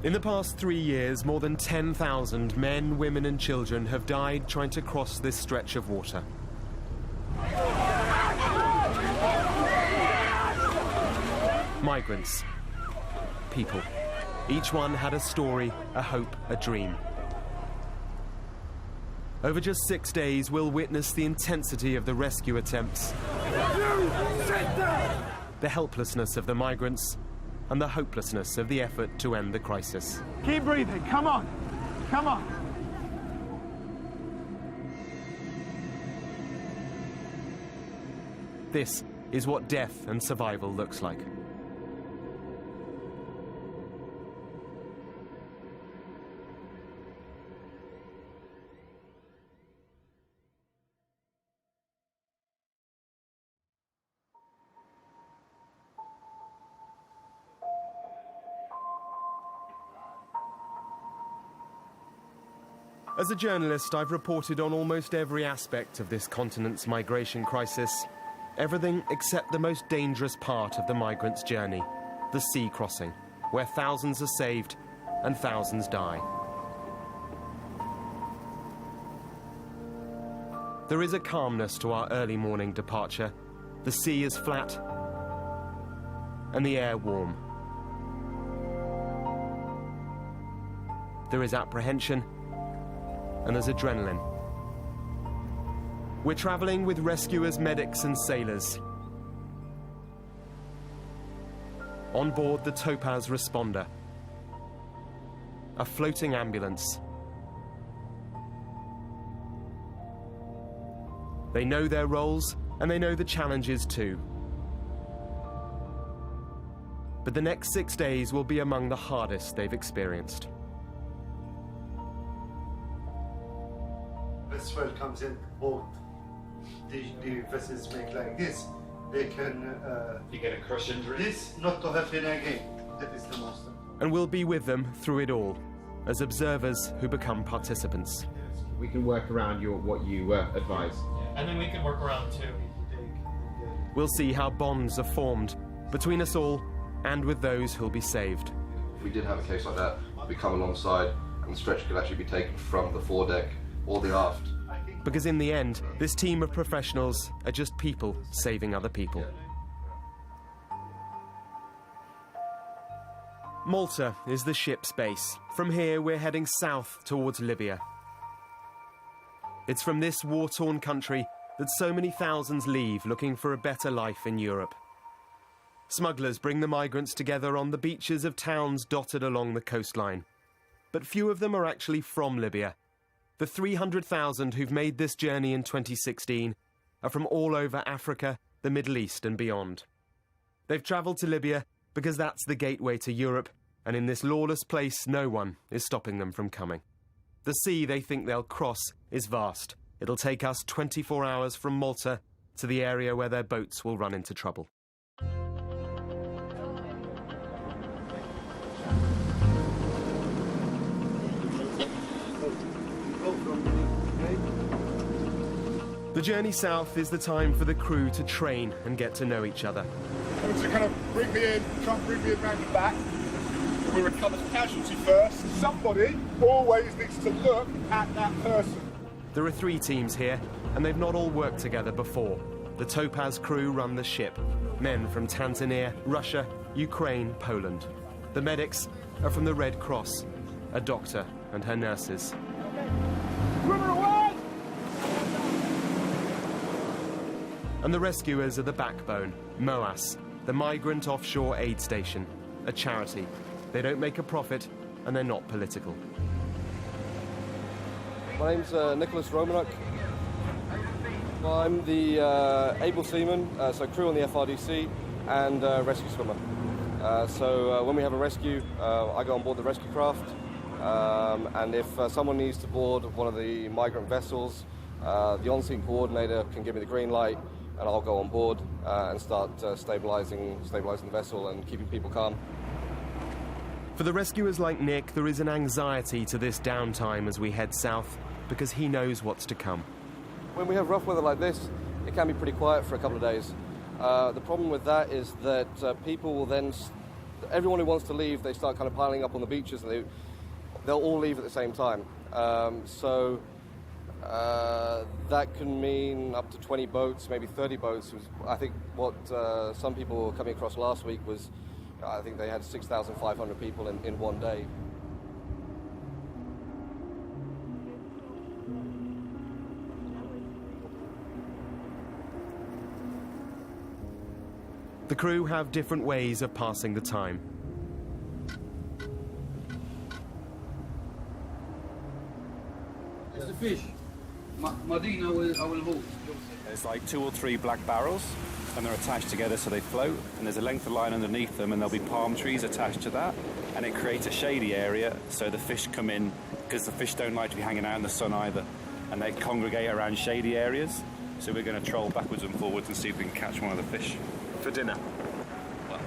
In the past 3 years, more than 10,000 men, women and children have died trying to cross this stretch of water. Migrants. People. Each one had a story, a hope, a dream. Over just 6 days, we'll witness the intensity of the rescue attempts, the helplessness of the migrants, and the hopelessness of the effort to end the crisis. Keep breathing, come on, come on. This is what death and survival looks like. As a journalist, I've reported on almost every aspect of this continent's migration crisis. Everything except the most dangerous part of the migrants' journey, the sea crossing, where thousands are saved and thousands die. There is a calmness to our early morning departure. The sea is flat and the air warm. There is apprehension and there's adrenaline. We're traveling with rescuers, medics and sailors. On board the Topaz Responder, a floating ambulance. They know their roles and they know the challenges too. But the next 6 days will be among the hardest they've experienced. Vessel comes in, or the vessels make like this, they can... you get a crush injury? This, not to happen again. That is the most important. And we'll be with them through it all, as observers who become participants. We can work around what you advise. And then we can work around too. We'll see how bonds are formed between us all and with those who'll be saved. If we did have a case like that, we come alongside and the stretcher could actually be taken from the foredeck or the aft. Because in the end, this team of professionals are just people saving other people. Malta is the ship's base. From here, we're heading south towards Libya. It's from this war-torn country that so many thousands leave looking for a better life in Europe. Smugglers bring the migrants together on the beaches of towns dotted along the coastline. But few of them are actually from Libya. The 300,000 who've made this journey in 2016 are from all over Africa, the Middle East and beyond. They've travelled to Libya because that's the gateway to Europe, and in this lawless place, no one is stopping them from coming. The sea they think they'll cross is vast. It'll take us 24 hours from Malta to the area where their boats will run into trouble. The journey south is the time for the crew to train and get to know each other. To kind of bring me in, try and bring me in round the back. We recover the casualty first. Somebody always needs to look at that person. There are 3 teams here, and they've not all worked together before. The Topaz crew run the ship. Men from Tanzania, Russia, Ukraine, Poland. The medics are from the Red Cross, a doctor and her nurses. Swimmer away! And the rescuers are the backbone, MOAS, the Migrant Offshore Aid Station, a charity. They don't make a profit, and they're not political. My name's Nicholas Romanuk. I'm the able seaman, so crew on the FRDC, and rescue swimmer. So when we have a rescue, I go on board the rescue craft, and if someone needs to board one of the migrant vessels, the on-scene coordinator can give me the green light, and I'll go on board and start stabilizing the vessel and keeping people calm. For the rescuers like Nick, there is an anxiety to this downtime as we head south, because he knows what's to come. When we have rough weather like this, it can be pretty quiet for a couple of days. The problem with that is that people will then everyone who wants to leave, they start kind of piling up on the beaches, and they'll all leave at the same time. So that can mean up to 20 boats, maybe 30 boats. I think what some people were coming across last week was, I think they had 6,500 people in one day. The crew have different ways of passing the time. It's the fish. Madina will hold. There's like 2 or 3 black barrels, and they're attached together so they float, and there's a length of line underneath them, and there'll be palm trees attached to that, and it creates a shady area so the fish come in, because the fish don't like to be hanging out in the sun either, and they congregate around shady areas. So we're going to troll backwards and forwards and see if we can catch one of the fish. For dinner. Well,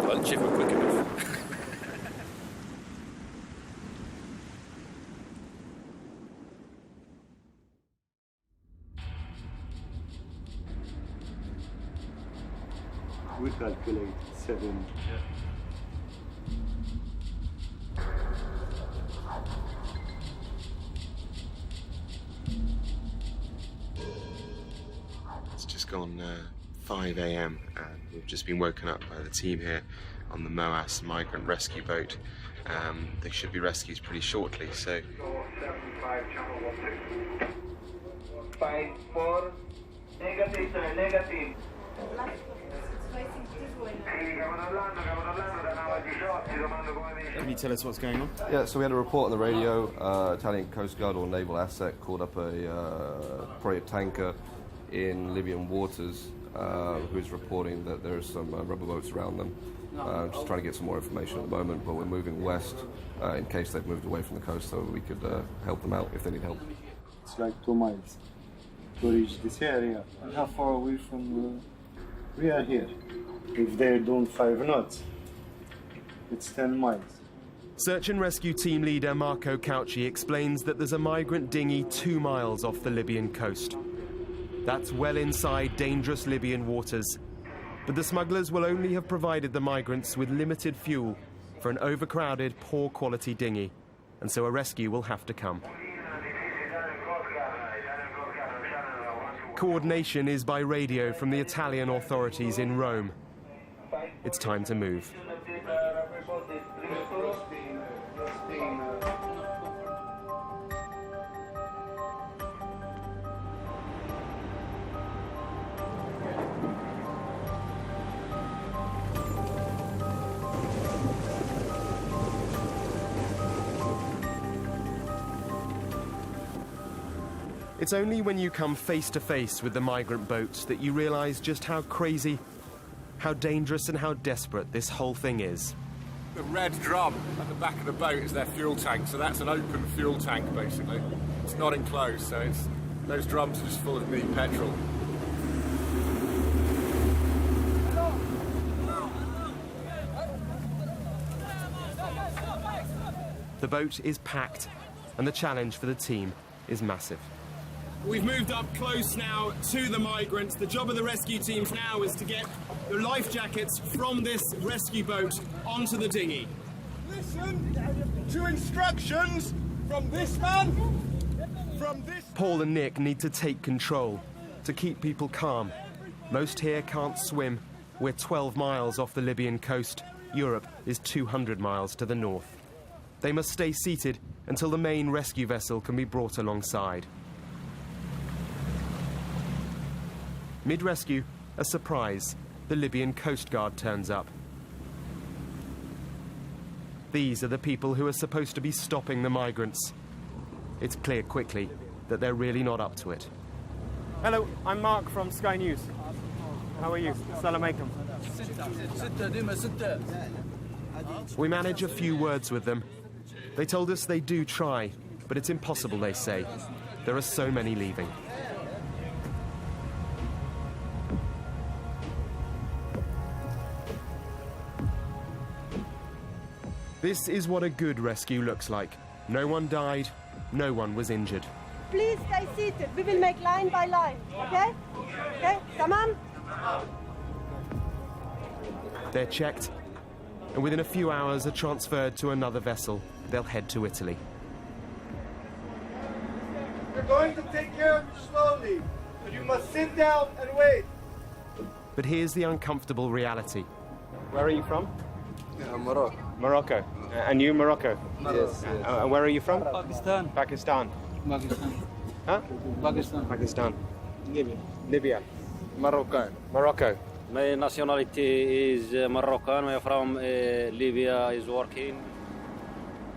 lunch if we're quick enough. We calculate 7. It's just gone 5 a.m. and we've just been woken up by the team here on the MOAS migrant rescue boat. They should be rescued pretty shortly, so... 5-4, negative, sir, negative. Can you tell us what's going on? Yeah, so we had a report on the radio. Italian Coast Guard or naval asset called up probably a tanker in Libyan waters who's reporting that there are some rubber boats around them. Just trying to get some more information at the moment, but we're moving west in case they've moved away from the coast, so we could help them out if they need help. It's like 2 miles to reach this area. And how far away from we are here? If they're doing 5 knots, it's 10 miles. Search and rescue team leader Marco Cauchi explains that there's a migrant dinghy 2 miles off the Libyan coast. That's well inside dangerous Libyan waters. But the smugglers will only have provided the migrants with limited fuel for an overcrowded, poor quality dinghy, and so a rescue will have to come. Coordination is by radio from the Italian authorities in Rome. It's time to move. It's only when you come face to face with the migrant boats that you realize just how crazy, how dangerous and how desperate this whole thing is. The red drum at the back of the boat is their fuel tank, so that's an open fuel tank basically. It's not enclosed, so those drums are just full of neat petrol. The boat is packed, and the challenge for the team is massive. We've moved up close now to the migrants. The job of the rescue teams now is to get the life jackets from this rescue boat onto the dinghy. Listen to instructions from this man, from this... Paul and Nick need to take control, to keep people calm. Most here can't swim. We're 12 miles off the Libyan coast. Europe is 200 miles to the north. They must stay seated until the main rescue vessel can be brought alongside. Mid-rescue, a surprise. The Libyan Coast Guard turns up. These are the people who are supposed to be stopping the migrants. It's clear quickly that they're really not up to it. Hello, I'm Mark from Sky News. How are you? Salam alaikum. We manage a few words with them. They told us they do try, but it's impossible, they say. There are so many leaving. This is what a good rescue looks like. No one died, no one was injured. Please stay seated. We will make line by line, okay? Okay, tamam? They're checked, and within a few hours are transferred to another vessel. They'll head to Italy. We're going to take care of you slowly, but you must sit down and wait. But here's the uncomfortable reality. Where are you from? Morocco. Morocco. And you, Morocco? Yes. Where are you from? Pakistan. Pakistan. Pakistan. Huh? Pakistan. Pakistan. Libya. Libya. Morocco. Morocco. My nationality is Moroccan. I'm from Libya. Is working.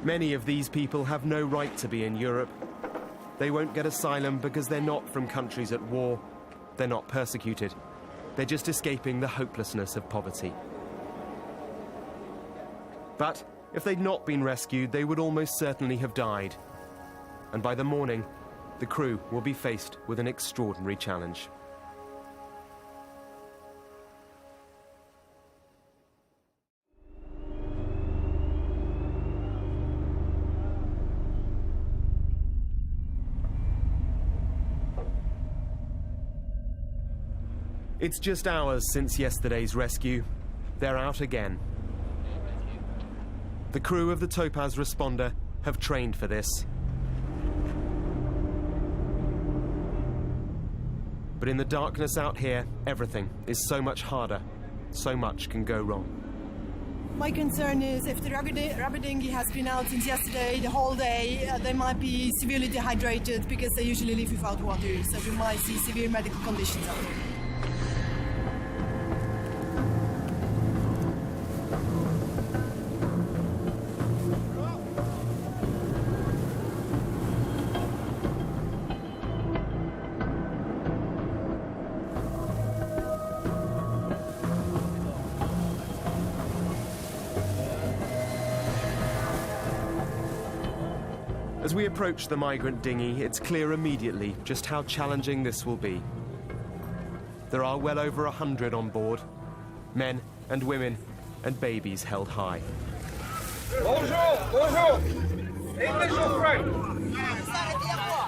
Many of these people have no right to be in Europe. They won't get asylum because they're not from countries at war. They're not persecuted. They're just escaping the hopelessness of poverty. But if they'd not been rescued, they would almost certainly have died. And by the morning, the crew will be faced with an extraordinary challenge. It's just hours since yesterday's rescue. They're out again. The crew of the Topaz Responder have trained for this. But in the darkness out here, everything is so much harder. So much can go wrong. My concern is if the rubber dinghy has been out since yesterday, the whole day, they might be severely dehydrated because they usually live without water. So we might see severe medical conditions out there. As we approach the migrant dinghy, it's clear immediately just how challenging this will be. There are well over 100 on board, men and women and babies held high. Bonjour, bonjour. English or French?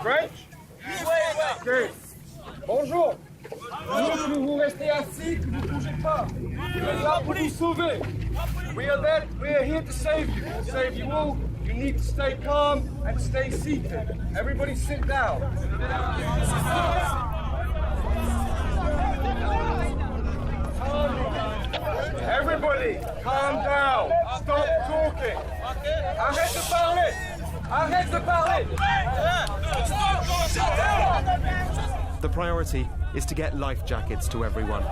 French? Good. Bonjour. Que vous restez assis, que vous bougez pas. Vous êtes là pour vous sauver. We are here to save you. We'll save you all. You need to stay calm and stay seated. Everybody sit down. Everybody, calm down. Stop talking. Arrête de parler. Arrête de parler. The priority is to get life jackets to everyone.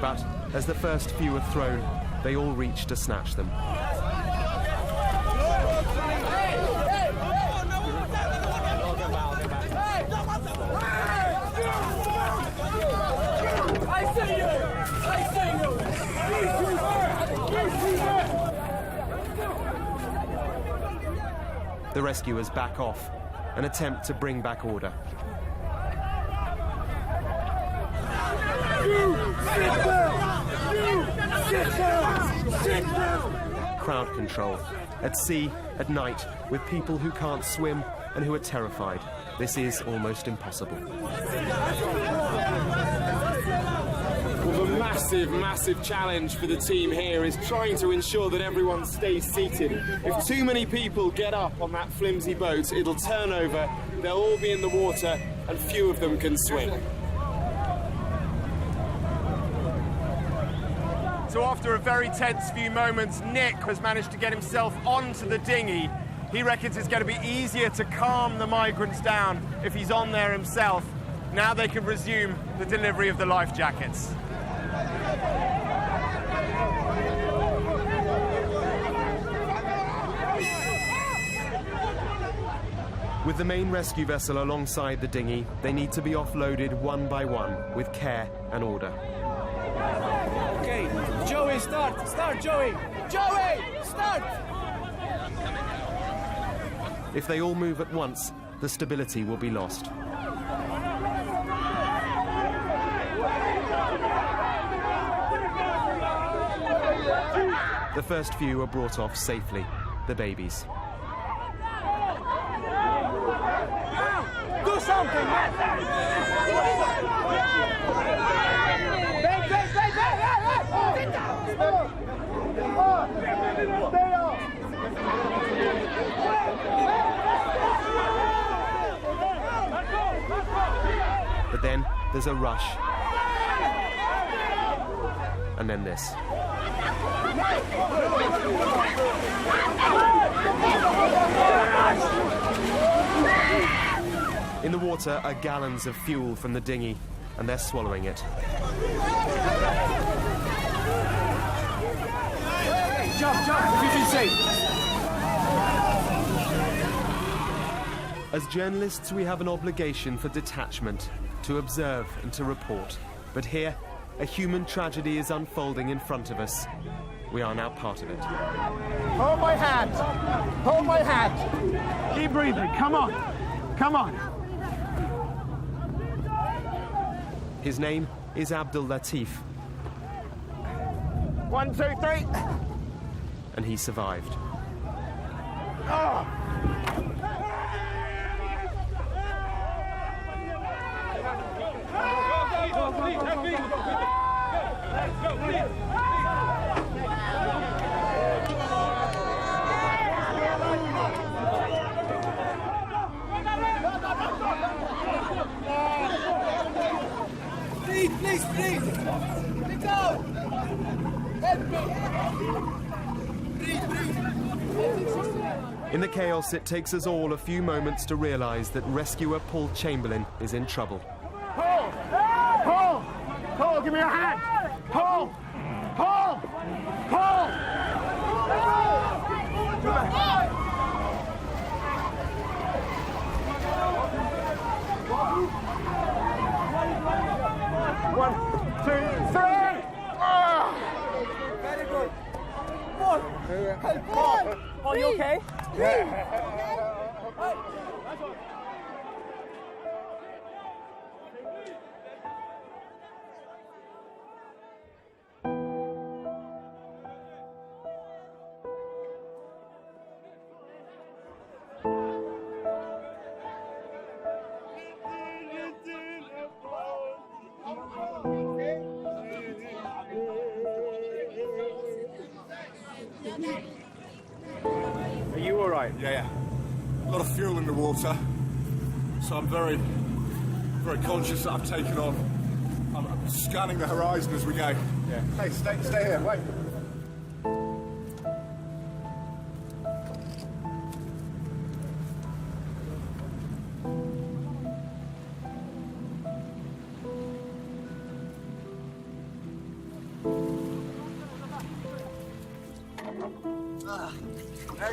But as the first few are thrown, they all reach to snatch them. The rescuers back off and attempt to bring back order. Crowd control. At sea, at night, with people who can't swim and who are terrified. This is almost impossible. Well, the massive challenge for the team here is trying to ensure that everyone stays seated. If too many people get up on that flimsy boat, it'll turn over, they'll all be in the water, and few of them can swim. So after a very tense few moments, Nick has managed to get himself onto the dinghy. He reckons it's going to be easier to calm the migrants down if he's on there himself. Now they can resume the delivery of the life jackets. With the main rescue vessel alongside the dinghy, they need to be offloaded one by one with care and order. Okay, Joey, start! Start, Joey! Joey, start! If they all move at once, the stability will be lost. The first few are brought off safely, the babies. Do something! there's a rush. And then this. In the water are gallons of fuel from the dinghy, and they're swallowing it. Jump, you can safe. As journalists, we have an obligation for detachment, to observe and to report. But here, a human tragedy is unfolding in front of us. We are now part of it. Hold my hand. Hold my hand. Keep breathing. Come on. Come on. His name is Abdul Latif. 1, 2, 3. And he survived. Oh. Please, let go. Help me. In the chaos, it takes us all a few moments to realise that rescuer Paul Chamberlain is in trouble. Paul! Paul! Paul, give me your hand! Paul! Paul! Paul! One, two, three! Very good. Paul! Help Paul! Paul, you okay? Are you all right? Yeah. A lot of fuel in the water, so I'm very, very conscious that I've taken on. I'm scanning the horizon as we go. Yeah. Hey, stay here. Wait.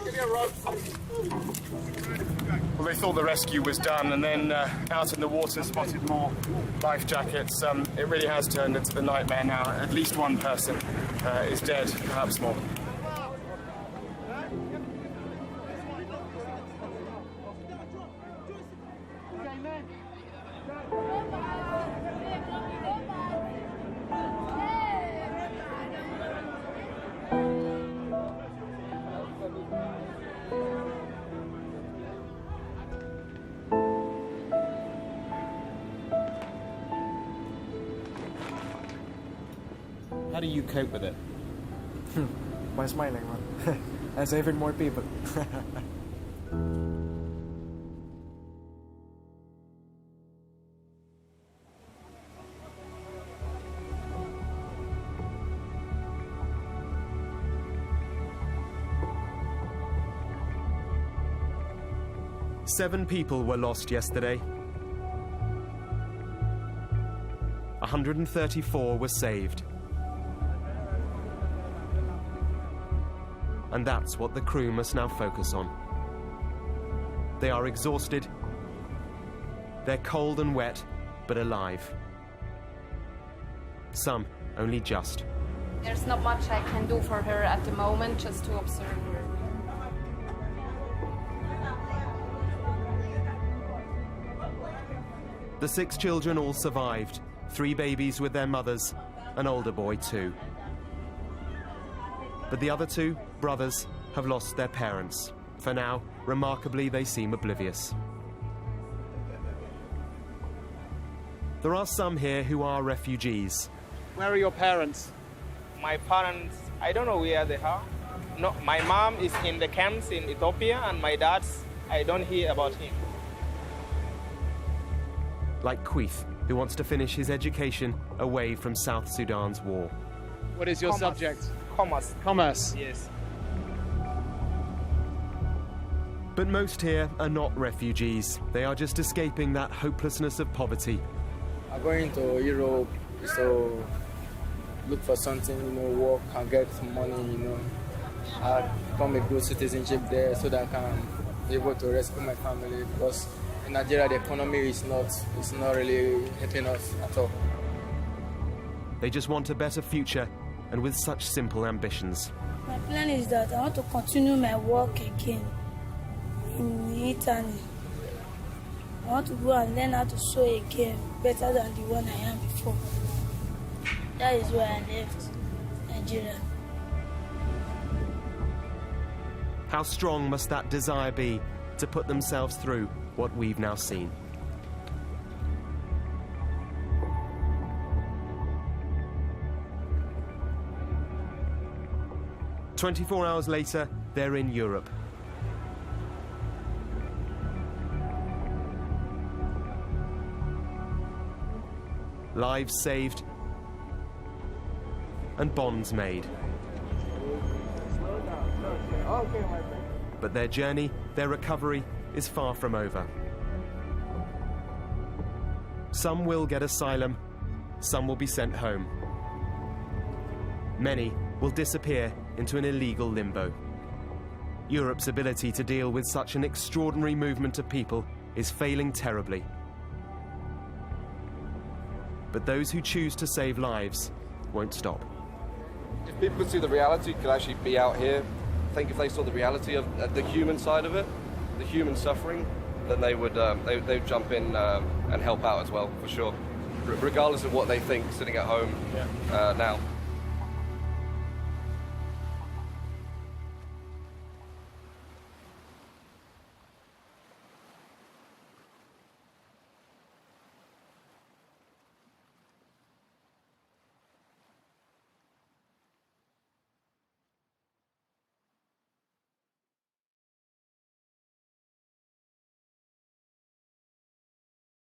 Give me a rope. Well, they thought the rescue was done, and then out in the water spotted more life jackets. It really has turned into the nightmare now. At least one person is dead, perhaps more. How do you cope with it? By smiling, man. And saving more people. Seven people were lost yesterday. 134 were saved. And that's what the crew must now focus on. They are exhausted. They're cold and wet, but alive. Some only just. There's not much I can do for her at the moment, just to observe her. The 6 children all survived. 3 babies with their mothers, an older boy too. But the other 2, brothers, have lost their parents. For now, remarkably, they seem oblivious. There are some here who are refugees. Where are your parents? My parents, I don't know where they are. No, my mom is in the camps in Ethiopia, and my dad, I don't hear about him. like Queeth, who wants to finish his education away from South Sudan's war. What is your Commerce. subject? Commerce. Commerce. Yes. But most here are not refugees. They are just escaping that hopelessness of poverty. I'm going to Europe to look for something, work and get some money, I become a good citizenship there so that I can be able to rescue my family, because in Nigeria the economy is not really helping us at all. They just want a better future, and with such simple ambitions. My plan is that I want to continue my work again in Italy. I want to go and learn how to sew again, better than the one I am before. That is why I left Nigeria. How strong must that desire be to put themselves through what we've now seen? "24 hours later, they're in Europe. Lives saved and bonds made. But their journey, their recovery, is far from over. Some will get asylum, some will be sent home. Many will disappear into an illegal limbo. Europe's ability to deal with such an extraordinary movement of people is failing terribly. But those who choose to save lives won't stop. If people could see the reality, could actually be out here, I think if they saw the reality of the human side of it, the human suffering, then they would they'd jump in and help out as well, for sure, regardless of what they think sitting at home now.